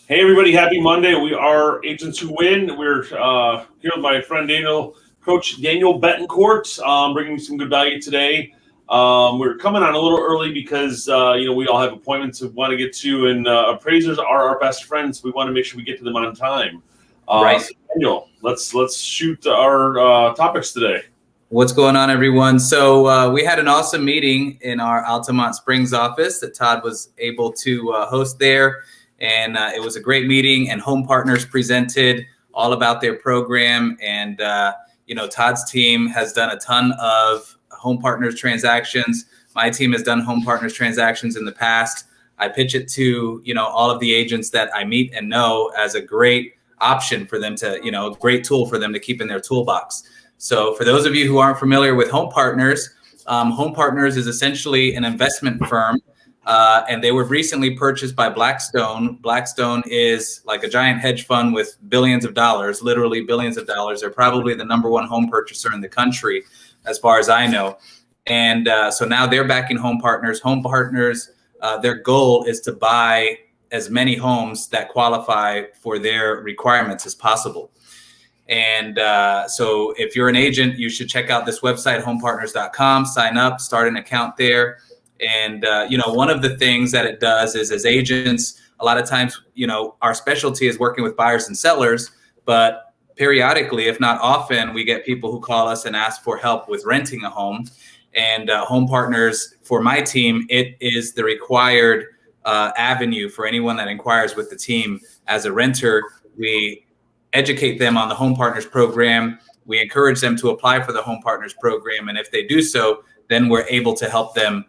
Hey everybody, happy Monday. We are Agents Who Win. We're here with my friend Coach Daniel Betancourt, bringing some good value today. We're coming on a little early because we all have appointments we want to get to, and appraisers are our best friends. We want to make sure we get to them on time. Right. So Daniel, let's shoot our topics today. What's going on, everyone? So we had an awesome meeting in our Altamont Springs office that Todd was able to host there. And it was a great meeting, and Home Partners presented all about their program. And, Todd's team has done a ton of Home Partners transactions. My team has done Home Partners transactions in the past. I pitch it to, all of the agents that I meet and know as a great option for them to, a great tool for them to keep in their toolbox. So for those of you who aren't familiar with Home Partners is essentially an investment firm. And they were recently purchased by Blackstone. Blackstone is like a giant hedge fund with billions of dollars, literally billions of dollars. They're probably the #1 home purchaser in the country, as far as I know. And so now they're backing Home Partners. Home Partners, their goal is to buy as many homes that qualify for their requirements as possible. And so if you're an agent, you should check out this website, homepartners.com, sign up, start an account there. And, one of the things that it does is, as agents, a lot of times, our specialty is working with buyers and sellers, but periodically, if not often, we get people who call us and ask for help with renting a home. And Home Partners, for my team, it is the required avenue for anyone that inquires with the team. As a renter, we educate them on the Home Partners program. We encourage them to apply for the Home Partners program. And if they do so, then we're able to help them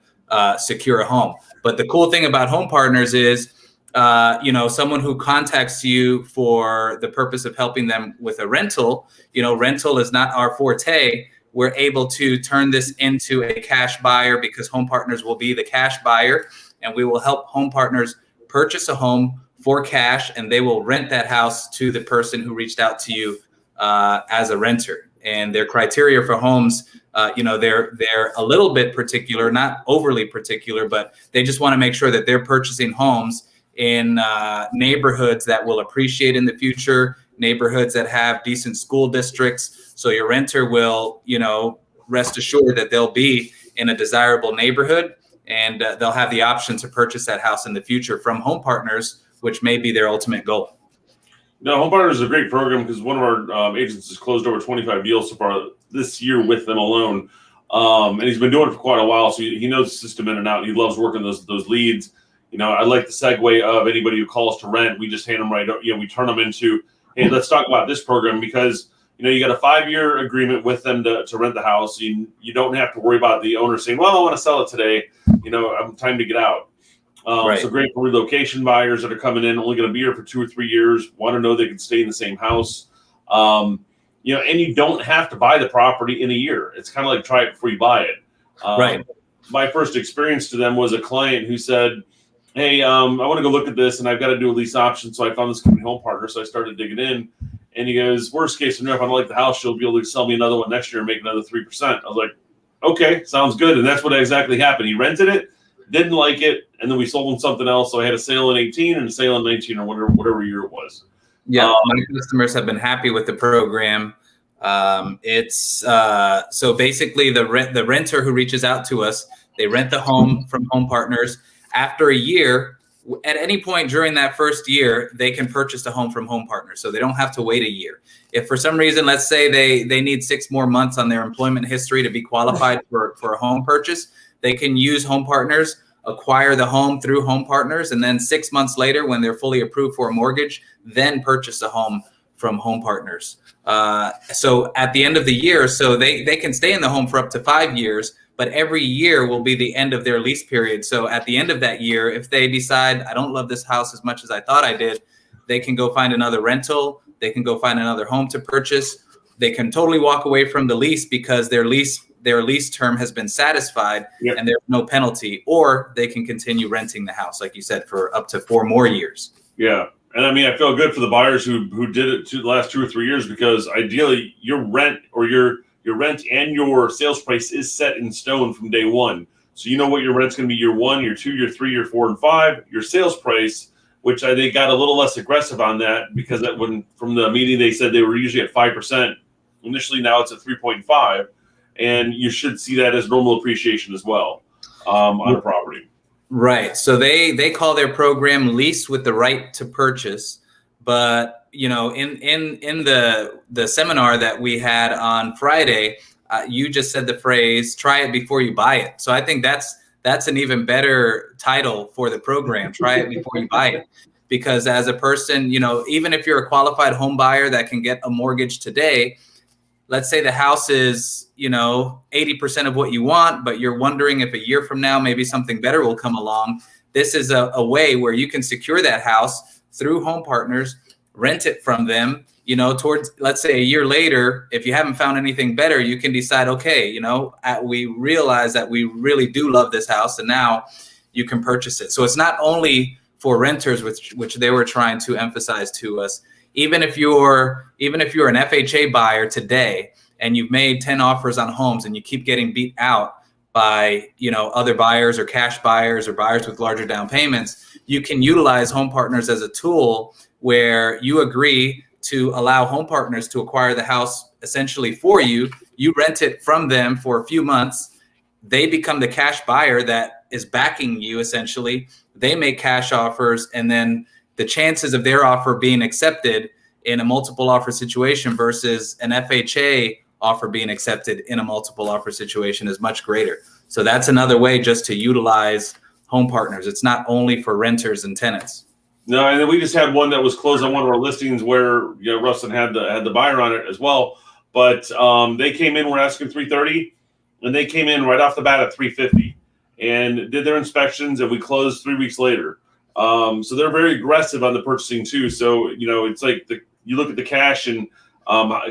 secure a home. But the cool thing about Home Partners is, someone who contacts you for the purpose of helping them with a rental, rental is not our forte. We're able to turn this into a cash buyer because Home Partners will be the cash buyer, and we will help Home Partners purchase a home for cash, and they will rent that house to the person who reached out to you as a renter. And their criteria for homes, they're a little bit particular, not overly particular, but they just want to make sure that they're purchasing homes in neighborhoods that will appreciate in the future, neighborhoods that have decent school districts. So your renter will, rest assured that they'll be in a desirable neighborhood, and they'll have the option to purchase that house in the future from Home Partners, which may be their ultimate goal. No, Home Partners is a great program because one of our agents has closed over 25 deals so far this year with them alone. And he's been doing it for quite a while, so he knows the system in and out. He loves working those leads. I like the segue of anybody who calls to rent. We just hand them we turn them into, hey, let's talk about this program because, you got a 5-year agreement with them to rent the house. You don't have to worry about the owner saying, well, I want to sell it today. I'm time to get out. Right. So great for relocation buyers that are coming in, only going to be here for 2 or 3 years, want to know they can stay in the same house. And you don't have to buy the property in a year. It's kind of like try it before you buy it. Right. My first experience to them was a client who said, hey, I want to go look at this and I've got to do a lease option. So I found this company, Home Partner. So I started digging in, and he goes, worst case scenario, if I don't like the house, you'll be able to sell me another one next year and make another 3%. I was like, okay, sounds good. And that's what exactly happened. He rented it, didn't like it, and then we sold him something else. So I had a sale in 18 and a sale in 19 or whatever year it was. Yeah, my customers have been happy with the program. It's so basically the renter who reaches out to us, they rent the home from Home Partners. After a year, at any point during that first year, they can purchase a home from Home Partners. So they don't have to wait a year. If for some reason, let's say they need 6 more months on their employment history to be qualified for a home purchase, they can use Home Partners, acquire the home through Home Partners, and then 6 months later, when they're fully approved for a mortgage, then purchase a home from Home Partners. So at the end of the year, so they can stay in the home for up to 5 years, but every year will be the end of their lease period. So at the end of that year, if they decide, I don't love this house as much as I thought I did, they can go find another rental. They can go find another home to purchase. They can totally walk away from the lease because their lease term has been satisfied. Yep. And there's no penalty, or they can continue renting the house, like you said, for up to 4 more years. Yeah. And I mean, I feel good for the buyers who did it the last 2 or 3 years, because ideally your rent or your rent and your sales price is set in stone from day one. So you know what your rent's going to be year 1, year 2, year 3, year 4, and 5. Your sales price which they got a little less aggressive on that because from the meeting they said they were usually at 5%. Initially, now it's at 3.5, and you should see that as normal appreciation as well on a property. Right. So they call their program lease with the right to purchase. But, you know, in the seminar that we had on Friday, you just said the phrase, try it before you buy it. So I think that's an even better title for the program, try it before you buy it. Because as a person, you know, even if you're a qualified home buyer that can get a mortgage today, let's say the house is, you know, 80% of what you want, but you're wondering if a year from now, maybe something better will come along. This is a way where you can secure that house through Home Partners, rent it from them, you know, towards, let's say a year later, if you haven't found anything better, you can decide, okay, you know, we realize that we really do love this house, and now you can purchase it. So it's not only for renters, which they were trying to emphasize to us. Even if you're an FHA buyer today and you've made 10 offers on homes and you keep getting beat out by, you know, other buyers or cash buyers or buyers with larger down payments, you can utilize Home Partners as a tool where you agree to allow Home Partners to acquire the house essentially for you. You rent it from them for a few months. They become the cash buyer that is backing you essentially. They make cash offers, and then the chances of their offer being accepted in a multiple offer situation versus an FHA offer being accepted in a multiple offer situation is much greater. So that's another way just to utilize Home Partners. It's not only for renters and tenants. No, and then we just had one that was closed on one of our listings where, you know, Rustin had the buyer on it as well. But they came in, we're asking 330, and they came in right off the bat at 350 and did their inspections, and we closed 3 weeks later. So they're very aggressive on the purchasing too. So, you know, it's like you look at the cash, and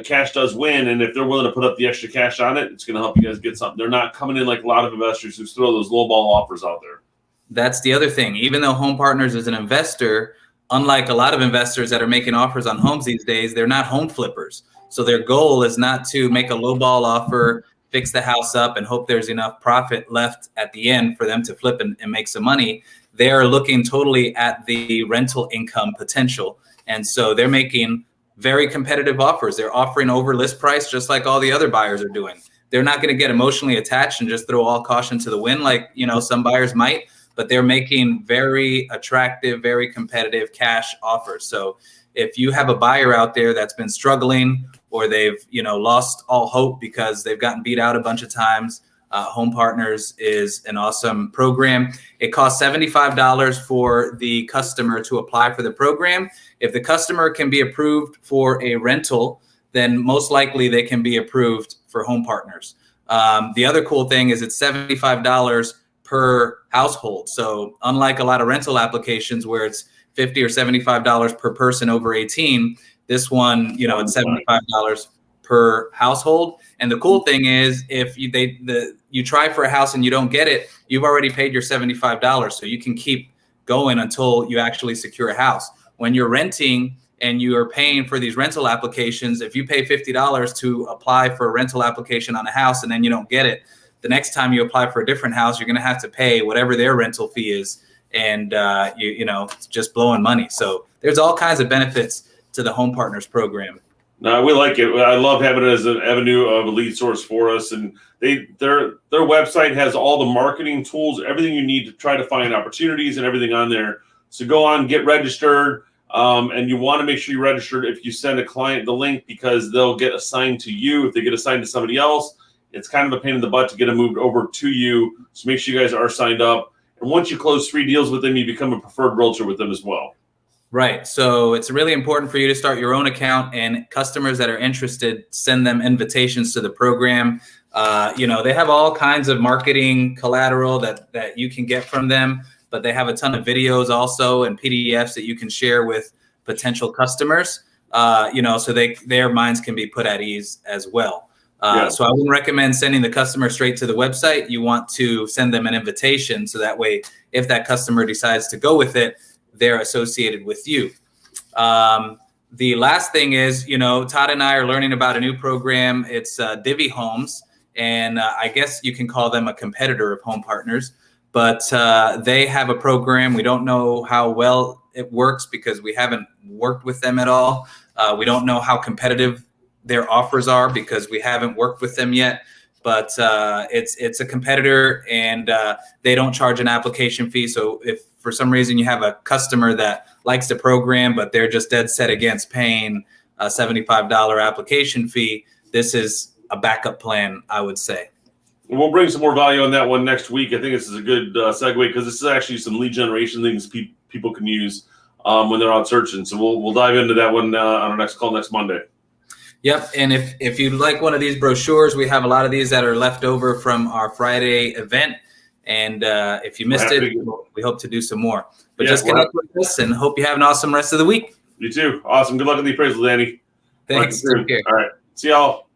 cash does win. And if they're willing to put up the extra cash on it, it's going to help you guys get something. They're not coming in like a lot of investors who throw those lowball offers out there. That's the other thing. Even though Home Partners is an investor, unlike a lot of investors that are making offers on homes these days, they're not home flippers. So their goal is not to make a lowball offer, fix the house up, and hope there's enough profit left at the end for them to flip and make some money. They're looking totally at the rental income potential. And so they're making very competitive offers. They're offering over list price, just like all the other buyers are doing. They're not going to get emotionally attached and just throw all caution to the wind like, you know, some buyers might, but they're making very attractive, very competitive cash offers. So if you have a buyer out there that's been struggling, or they've, you know, lost all hope because they've gotten beat out a bunch of times, Home Partners is an awesome program. It costs $75 for the customer to apply for the program. If the customer can be approved for a rental, then most likely they can be approved for Home Partners. The other cool thing is it's $75 per household. So unlike a lot of rental applications where it's $50 or $75 per person over 18, this one, you know, it's $75 per household. And the cool thing is, if you try for a house and you don't get it, you've already paid your $75, so you can keep going until you actually secure a house. When you're renting and you are paying for these rental applications, if you pay $50 to apply for a rental application on a house and then you don't get it, the next time you apply for a different house, you're going to have to pay whatever their rental fee is, and you know, it's just blowing money. So there's all kinds of benefits to the Home Partners program. No, we like it. I love having it as an avenue of a lead source for us. And their website has all the marketing tools, everything you need to try to find opportunities and everything on there. So go on, get registered. And you want to make sure you're registered if you send a client the link, because they'll get assigned to you. If they get assigned to somebody else, it's kind of a pain in the butt to get them moved over to you. So make sure you guys are signed up. And once you close 3 deals with them, you become a preferred realtor with them as well. Right. So it's really important for you to start your own account, and customers that are interested, send them invitations to the program. You know, they have all kinds of marketing collateral that you can get from them, but they have a ton of videos also and PDFs that you can share with potential customers, you know, so their minds can be put at ease as well. So I wouldn't recommend sending the customer straight to the website. You want to send them an invitation, so that way, if that customer decides to go with it, they're associated with you. The last thing is, you know, Todd and I are learning about a new program. It's Divvy Homes, and I guess you can call them a competitor of Home Partners, but they have a program. We don't know how well it works because we haven't worked with them at all. We don't know how competitive their offers are because we haven't worked with them yet. But it's a competitor, and they don't charge an application fee. So if for some reason you have a customer that likes the program, but they're just dead set against paying a $75 application fee, this is a backup plan, I would say. We'll bring some more value on that one next week. I think this is a good segue because this is actually some lead generation things people can use when they're out searching. So we'll dive into that one on our next call next Monday. Yep. And if you'd like one of these brochures, we have a lot of these that are left over from our Friday event. And if you missed it, we hope to do some more. But just connect with us and hope you have an awesome rest of the week. You too. Awesome. Good luck in the appraisal, Danny. Thanks. All right. See y'all.